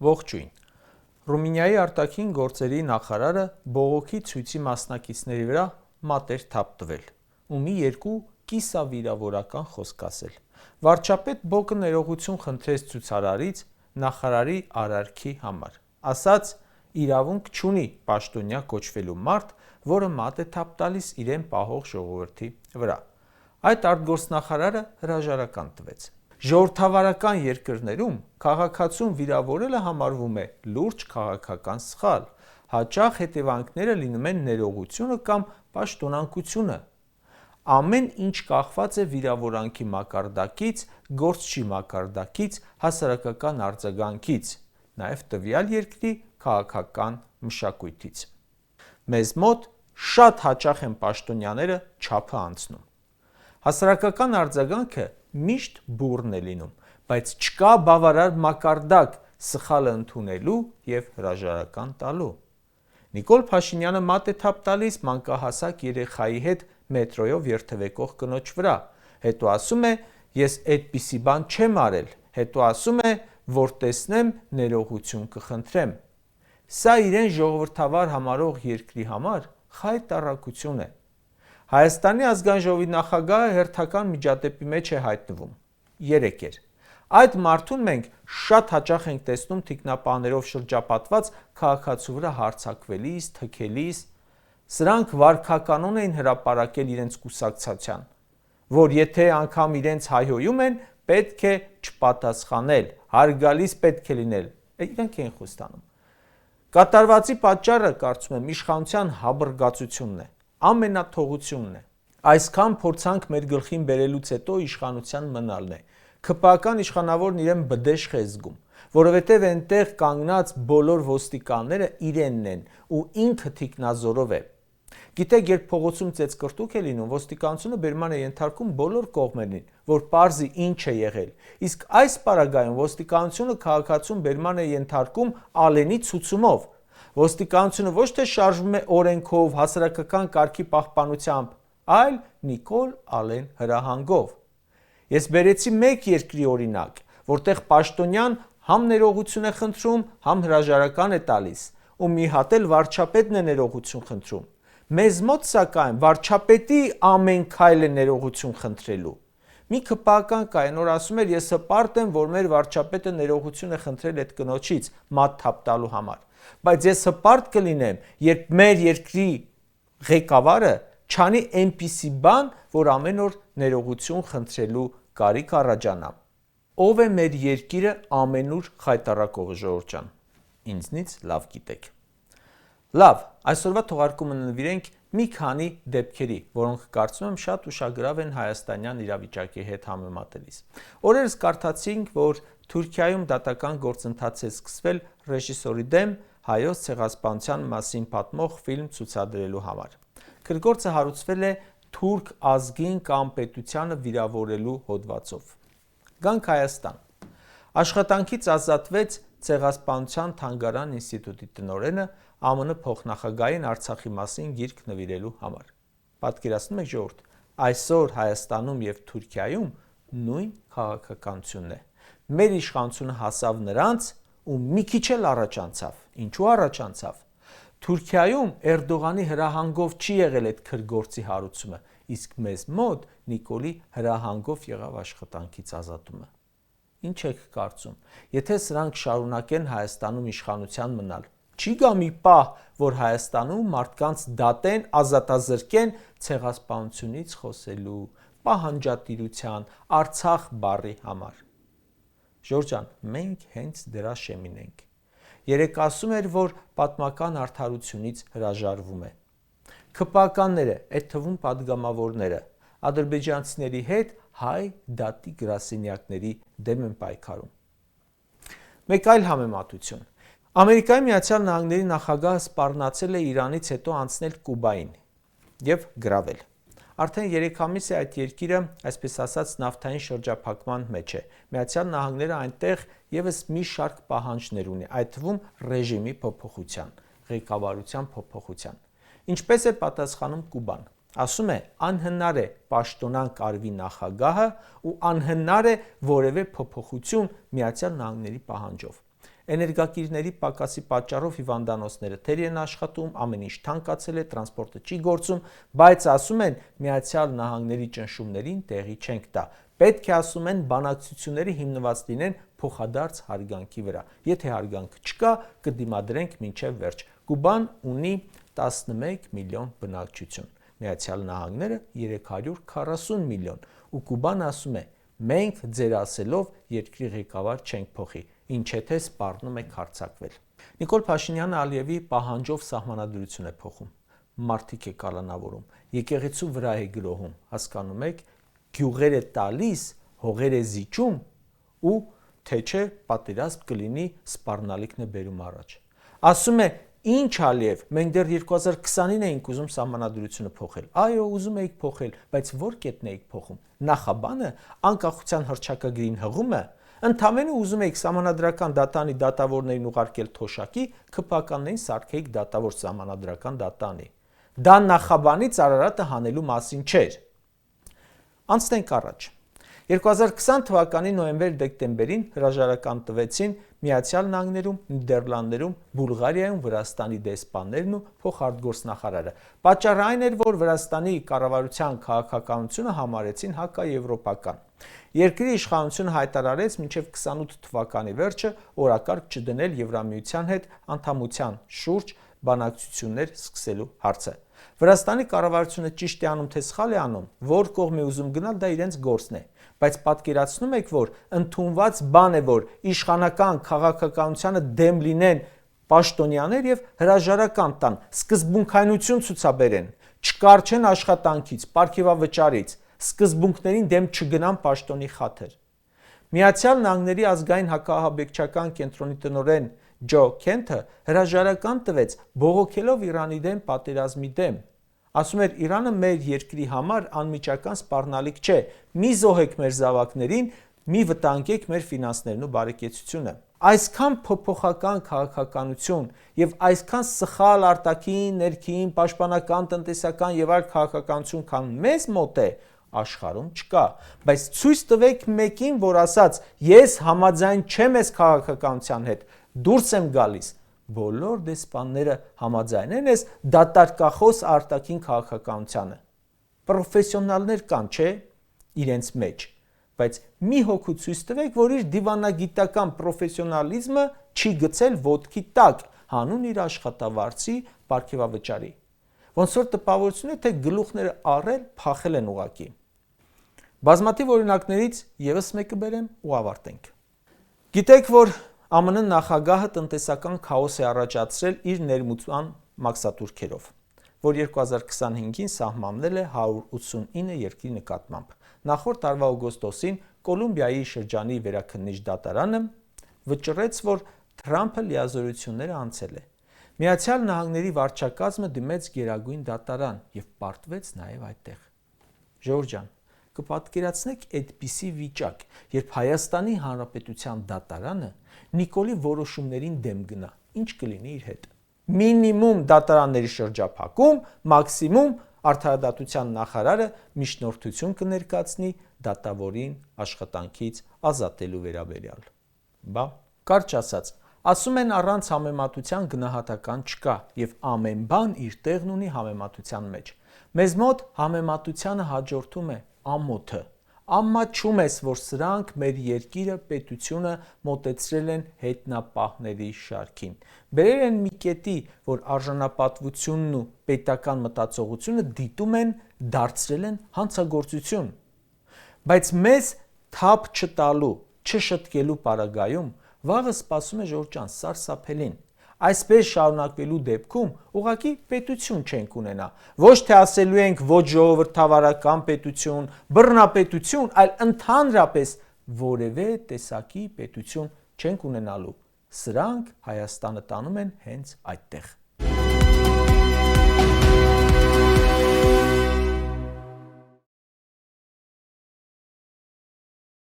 Ողջույն։ Ռումինիայի արտաքին գործերի նախարարը բողոքի ցույցի մասնակիցների վրա մատ էր թափ տվել ու մի երկու կիսավիրավորական խոսք ասել։ Վարչապետ Բոկը ներողություն խնդրեց ցուցարարից նախարարի արարքի համար։ Ասաց, իրավունք չունի պաշտոնյա կոչվելու մարդ, որը մատ է թափ տալիս իրեն պահող ժողովրդի վրա։ Այդ արտգործնախարարը հրաժարական տվեց։ Ժողովրդավարական երկրներում քաղաքացուն վիրավորելը համարվում է լուրջ քաղաքական սխալ, հաճախ հետևանքները լինում են ներողությունը կամ պաշտոնանկությունը։ Ամեն ինչ կախված է վիրավորանքի մակարդակից, գործչի մակարդակից, հասարակական արձագանքից, նաև տվյալ երկրի քաղաքական մշակույթից։ Մեզ մոտ շատ հաճախ են պաշտոնյաները չափը անցնում։ Հասարակական արձագանքը միշտ բուռն է լինում, բայց չկա բավարար մակարդակ սխալը ընդունելու և հրաժարական տալու։ Նիկոլ Փաշինյանը մատ է թափ տալիս մանկահասակ երեխայի հետ մետրոյով երթևեկող կնոջ վրա, հետո ասում է, ես էդպիսի բան չեմ արել, հետո ասում է, որ տեսնեմ ներողություն կխնդրեմ։ Սա իրեն ժողովրդավար համարող երկրի համար խայտառակություն է։ Հայաստանի ազգային ժողովի նախագահը հերթական միջադեպի մեջ է հայտնվում։ Երեկ էր։ Այդ մարդուն մենք շատ հաճախ ենք տեսնում թիկնապահներով շրջապատված քաղաքացու վրա հարձակվելիս, թքելիս։ Սրանք վարքականon էին հրապարակել իրենց կուսակցության, որ եթե անգամ իրենց հայհոյում են, պետք է չպատասխանել, հարգալից պետք է լինել, իրենք են խոստանում։ Կատարվածի պատճառը, կարծում եմ, իշխանության հաբռգացությունն է, ամենաթողությունն է։ Այսքան փորձանք մեր գլխին բերելուց հետո իշխանության մնալն է։ ՔՊԱ-ական իշխանավորն իրեն բդեշխ է զգում, որովհետև այնտեղ կանգնած բոլոր ոստիկանները իրենն են ու ինքը թիկնազորով է։ Գիտեք, երբ փողոցում ծեծկռտուք է լինում, ոստիկանությունը բերման է ենթարկում բոլոր կողմերին, որ պարզի ինչ է եղել, իսկ այս պարագայում ոստիկանությունը քաղաքացուն բերման է ենթարկում ալենի ցուցումով։ Ոստիկանությունը ոչ թե շարժվում է օրենքով, հասարակական կարգի պահպանությամբ, այլ Նիկոլ Ալեն հրահանգով։ Ես բերեցի մեկ երկրի օրինակ, որտեղ պաշտոնյան համ ներողություն է խնդրում, համ հրաժարական է տալիս, ու մի հատ էլ վարչապետն է ներողություն խնդրում։ Մեզ մոտ սակայն վարչապետի ամեն քայլ է ներողություն խնդրելու։ Մի ՔՊԱ-ական կա, նոր ասում էր, ես հպարտ եմ, որ մեր վարչապետը ներողություն է խնդրել այդ կնոջից մատ թափ տալու համար, բայց ես հպարտ կլինեմ, երբ մեր երկրի ղեկավարը չանի այնպիսի բան, որ ամեն օր ներողություն խնդրելու կարիք առաջանա։ Ով է մեր երկիրը ամենուր խայտառակողը, ժողովուրդ ջան, ինձնից լավ գիտեք։ Լավ, այսօրվա թողարկումը նվիրենք մի քանի դեպքերի, որոնք կարծում եմ շատ ուշագրավ են հայաստանյան իրավիճակի հետ համեմատելիս։ Օրերս կարդացինք, որ Թուրքիայում դատական գործընթաց է սկսվել ռեժիսորի դեմ հայոց ցեղասպանության մասին պատմող ֆիլմ ցուցադրելու համար։ Գրգործը հարուցվել է թուրք ազգին կամ պետությանը վիրավորելու հոդվածով։ Գանք Հայաստան։ Աշխատանքից ազատվեց Ցեղասպանության թանգարան ինստիտուտի տնօրենը ԱՄՆ փոխնախագահային Արցախի մասին գիրք նվիրելու համար։ Պատկերացնում եք, ժողովուրդ, այսօր Հայաստանում եւ Թուրքիայում նույն քաղաքականությունն է։ Մեր իշխանությունը հասավ նրանց ու մի քիչ էլ առաջանցավ։ Ինչու առաջանցավ։ Թուրքիայում Էրդողանի հրահանգով չի եղել այդ քրգործի հարուցումը, իսկ մեզ մոտ Նիկոլի հրահանգով եղավ աշխատանքից ազատումը։ Ինչ եք կարծում, եթե սրանք շարունակեն Հայաստանում իշխանության մնալ, չի գա մի պահ, որ Հայաստանում մարդկանց դատեն, ազատազրկեն ցեղասպանությունից խոսելու, պահանջատիրության, Արցախ բառի համար։ Ժորժ ջան, մենք հենց դրա շեմին ենք։ Երեկ ասում էր, որ պատմական արդարությունից հրաժարվում է։ ՔՊԱ-ականները, այդ թվում падգամավորները, ադրբեջանցիների հետ հայ դատի գրասենյակների դեմ են պայքարում։ Մեկ այլ համեմատություն։ Ամերիկայի Միացյալ Նահանգների նախագահը սպառնացել է Իրանից հետո անցնել Կուբային և գրավել։ Արդեն 3 ամիս է այդ երկիրը, այսպես ասած, նավթային շրջափակման մեջ է։ Միացյալ Նահանգները այնտեղ եւս մի շարք պահանջներ ունի, այդ թվում ռեժիմի փոփոխության, ղեկավարության փոփոխության։ Ինչպես է պատասխանում Կուբան։ Ասում է, անհնար է պաշտոնանկ արվի նախագահը ու անհնար է որևէ փոփոխություն Միացյալ Նահանգների պահանջով։ Էներգակիրների պակասի պատճառով հիվանդանոցները թերի են աշխատում, ամեն ինչ թանկացել է, տրանսպորտը չի գործում, բայց ասում են Միացյալ Նահանգների ճնշումներին տեղի չենք տա։ Պետք է, ասում են, բանակցությունները հիմնված լինեն փոխադարձ հարգանքի վրա։ Եթե հարգանք չկա, կդիմադրենք մինչև վերջ։ Կուբան ունի 11 միլիոն բնակչություն, Միացյալ Նահանգները 340 միլիոն, ու Կուբան ասում է. մենք ձեր ասելով երկրի ղեկավար չենք փոխի, ինչ եթե սպառնում եք հարձակվել։ Նիկոլ Փաշինյանը Ալիևի պահանջով սահմանադրություն է փոխում, մարդիկ է կալանավորում, եկեղեցու վրա է գրոհում, հասկանում եք, գյուղեր է տալիս, հողեր է զիջում ու թե չէ պատերազմ կլինի, սպառնալիքն է բերում առաջ։ Ասում է, ինչ Ալիև, մենք դեռ 2020-ին էինք ուզում սահմանադրությունը փոխել։ Այո, ուզում էիք փոխել, բայց որ կետն էիք փոխում։ Նախաբանը անկախության հռչակագրին հղումը, ընդամենը ուզում էիք սահմանադրական դատանի դատավորներին ուղարկել թոշակի, քպականներին սարքեիք դատավոր սահմանադրական դատանի։ Դա նախաբանից Արարատը հանելու մասին չէր։ Անցնենք առաջ։ 2020 թվականի նոյեմբեր-դեկտեմբերին հրաժարական տվեցին Միացյալ Նահանգներում, Նիդերլանդներում, Բուլղարիայում Վրաստանի դեսպաններն ու փոխարտգործնախարարը։ Պատճառը այն էր, որ Վրաստանի կառավարության քաղաքականությունը համարեցին հակաեվրոպական։ Երկրի իշխանությունը հայտարարեց մինչև 28 թվականի վերջը օրակարգ չդնել Եվրամիության հետ անդամության շուրջ բանակցություններ սկսելու հարցը։ Վրաստանի կառավարությունը ճիշտ է անում թե սխալ է անում, որ կողմ է ուզում գնալ, դա իրենց գործն է, բայց պատկերացնում եք, որ ընդունված բան է, որ իշխանական քաղաքականությանը դեմ լինեն պաշտոնյաներ եւ հրաժարական տան, սկզբունքայնություն ցուցաբերեն, չկարչեն աշխատանքից, պարգևավճարից, սկզբունքներին դեմ չգնան պաշտոնի խաթր։ Միացյալ Նահանգների ազգային հակահաբեկչական կենտրոնի տնօրեն Ջո Քենթը հրաժարական տվեց բողոքելով Իրանի դեմ պատերազմի դեմ։ Ասում էր, Իրանը մեր երկրի համար անմիջական սպառնալիք չէ, մի զոհեք մեր զավակներին, մի վտանգեք մեր ֆինանսներն ու բարեկեցությունը։ Այսքան փոփոխական քաղաքականություն եւ այսքան սխալ արտաքին, ներքին, պաշտպանական, տնտեսական եւ այլ քաղաքականություն, քան մեզ մոտ է, աշխարհում չկա, բայց ցույց տվեք մեկին, որ ասած, ես համաձայն չեմ այս քաղաքականության հետ, դուրս եմ գալիս, բոլոր դեսպանները համաձայն են այս դատարկախոս արտաքին քաղաքականությանը։ Պրոֆեսիոնալներ կան, չէ, իրենց մեջ, բայց մի հոգու ցույց տվեք, որ իր դիվանագիտական պրոֆեսիոնալիզմը չի գցել ոտքի տակ, հանուն իր աշխատավարձի, պարգևավճարի։ Ոնց որ տպավորություն է, թե գլուխները առել, փախել են ուղակի։ Բազմաթիվ օրինակներից եւս մեկը բերեմ ու ավարտենք։ Գիտեք, որ ԱՄՆ նախագահը տնտեսական քաոս է առաջացրել իր ներմուծման մաքսատուրքերով, որ 2025-ին սահմանվել է 189 երկրի նկատմամբ։ Նախորդ տարվա օգոստոսին Կոլումբիայի շրջանի վերաքննիչ դատարանը վճռեց, որ Թրամփը լիազորությունները անցել է։ Միացյալ Նահանգների վարչակազմը դիմեց Գերագույն դատարան եւ պարտվեց նաեւ այդտեղ։ Ժողովուրդ ջան, կպատկերացնեք այդպիսի վիճակ, երբ Հայաստանի Հանրապետության դատարանը Նիկոլի որոշումներին դեմ գնա, ինչ կլինի իր հետ։ Մինիմում դատարանների շրջափակում, մաքսիմում արդարադատության նախարարը միջնորդություն կներկայացնի դատավորին աշխատանքից ազատելու վերաբերյալ։ Բա, կարճ ասած, ասում են առանց համեմատության գնահատական չկա եւ ամեն բան իր տեղն ունի համեմատության մեջ։ Մեզ մոտ համեմատությանը հաջորդում է ամոթը։ Ամաչում ես, որ սրանք մեր երկիրը, պետությունը մոտեցրել են հետնապահների շարքին։ Բերել են մի կետի, որ արժանապատվությունն ու պետական մտածողությունը դիտում են, դարձրել են հանցագործություն։ Բայց մեզ թափ չտալու, չշտկելու պարագայում վաղը սպասում է Ժորժ ջան, սարսափելին։ Այսպես շարունակվելու դեպքում ուղղակի պետություն չենք ունենա։ Ոչ թե ասելու ենք ոչ ժողովրդավարական պետություն, բռնապետություն, այլ ընդհանրապես որևէ տեսակի պետություն չենք ունենալու։ Սրանք Հայաստանը տանում են հենց այդտեղ։